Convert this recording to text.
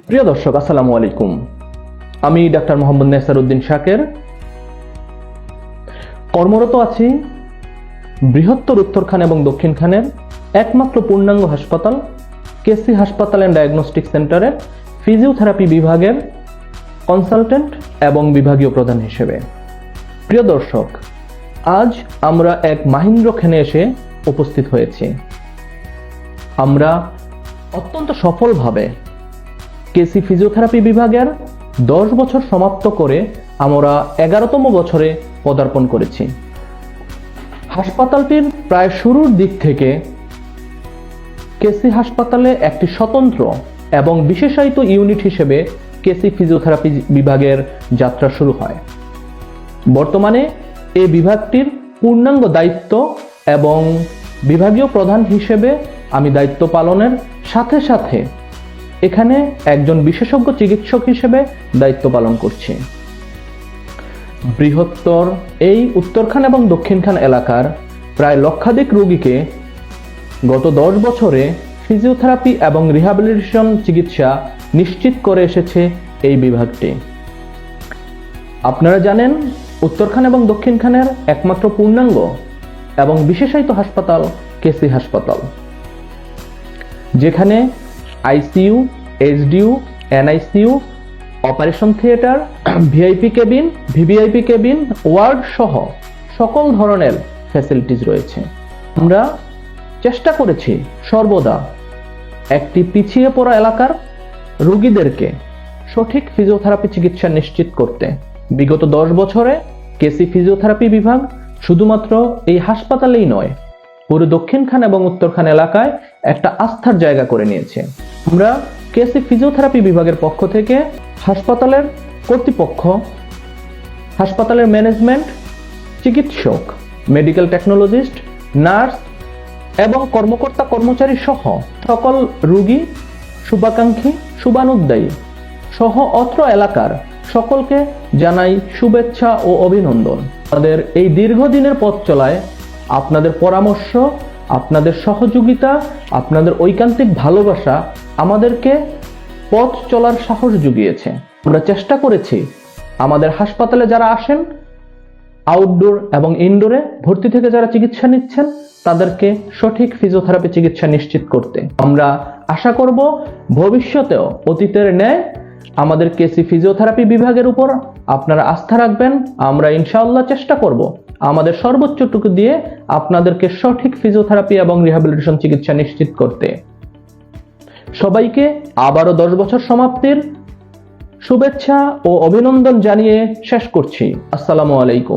প্রিয় দর্শক, আসসালামু আলাইকুম। আমি ডাক্তার মোহাম্মদ নেসার উদ্দিন শাকের কর্মরত আছি বৃহত্তর উত্তরখান এবং দক্ষিণখানের একমাত্র পূর্ণাঙ্গ হাসপাতাল কেসি হাসপাতাল অ্যান্ড ডায়াগনস্টিক সেন্টারের ফিজিওথেরাপি বিভাগের কনসালটেন্ট এবং বিভাগীয় প্রধান হিসেবে। প্রিয় দর্শক, আজ আমরা এক মাহেন্দ্রক্ষণে এসে উপস্থিত হয়েছি। আমরা অত্যন্ত সফলভাবে কেসি ফিজিওথেরাপি বিভাগের 10 বছর সমাপ্ত করে আমরা 11তম বছরে পদার্পণ করেছি। হাসপাতালটির প্রায় শুরুর দিক থেকে কেসি হাসপাতালে একটি স্বতন্ত্র এবং বিশেষায়িত ইউনিট হিসেবে কেসি ফিজিওথেরাপি বিভাগের যাত্রা শুরু হয়। বর্তমানে এই বিভাগটির পূর্ণাঙ্গ দায়িত্ব এবং বিভাগীয় প্রধান হিসেবে আমি দায়িত্ব পালনের সাথে সাথে এখানে একজন বিশেষজ্ঞ চিকিৎসক হিসেবে দায়িত্ব পালন করছি। বৃহত্তর এই উত্তরখান এবং দক্ষিণখান এলাকার প্রায় লক্ষাধিক রোগীকে গত 10 বছরে ফিজিওথেরাপি এবং রিহ্যাবিলিটেশন চিকিৎসা নিশ্চিত করে এসেছে এই বিভাগটি। আপনারা জানেন, উত্তরখান এবং দক্ষিণখানের একমাত্র পূর্ণাঙ্গ এবং বিশেষায়িত হাসপাতাল কেসি হাসপাতাল, যেখানে ICU, HDU, NICU, operation theatre, VIP cabin, VVIP cabin, ward সহ সকল ধরনের ফ্যাসিলিটিস রয়েছে। আমরা চেষ্টা করেছি সর্বদা একটি পিছিয়ে পড়া এলাকার রোগীদেরকে সঠিক ফিজিওথেরাপি চিকিৎসা নিশ্চিত করতে। বিগত 10 বছরে কেসি ফিজিওথেরাপি বিভাগ শুধুমাত্র এই হাসপাতালেই নয়, পুরো দক্ষিণখান এবং উত্তরখান এলাকায় একটা আস্থার জায়গা করে নিয়েছে। আমরা কেসি ফিজিওথেরাপি বিভাগের পক্ষ থেকে হাসপাতালের কর্তৃপক্ষ, হাসপাতালের ম্যানেজমেন্ট, চিকিৎসক, মেডিকেল টেকনোলজিস্ট, নার্স এবং কর্মকর্তা কর্মচারী সহ সকল রোগী, শুভাকাঙ্ক্ষী, শুভানুদ্দায়ী সহ অত্র এলাকার সকলকে জানাই শুভেচ্ছা ও অভিনন্দন। আমাদের এই দীর্ঘদিনের পথ চলায় আপনাদের পরামর্শ, আপনাদের সহযোগিতা, আপনাদের ঐকান্তিক ভালোবাসা আমাদেরকে পথ চলার সাহস জুগিয়েছে। আমরা চেষ্টা করেছি আমাদের হাসপাতালে যারা আসেন, আউটডোর এবং ইনডোরে ভর্তি থেকে যারা চিকিৎসা নিচ্ছেন, তাদেরকে সঠিক ফিজিওথেরাপি চিকিৎসা নিশ্চিত করতে। আমরা আশা করব ভবিষ্যতেও অতীতের ন্যায় আমাদের কেসি ফিজিওথেরাপি বিভাগের উপর আপনারা আস্থা রাখবেন। আমরা ইনশাআল্লাহ চেষ্টা করব আমাদের সর্বোচ্চটুকু দিয়ে আপনাদেরকে সঠিক ফিজিওথেরাপি এবং রিহ্যাবিলিটেশন চিকিৎসা নিশ্চিত করতে। সবাইকে আবারও 10 বছর সমাপ্তির শুভেচ্ছা ও অভিনন্দন জানিয়ে শেষ করছি। আসসালামু আলাইকুম।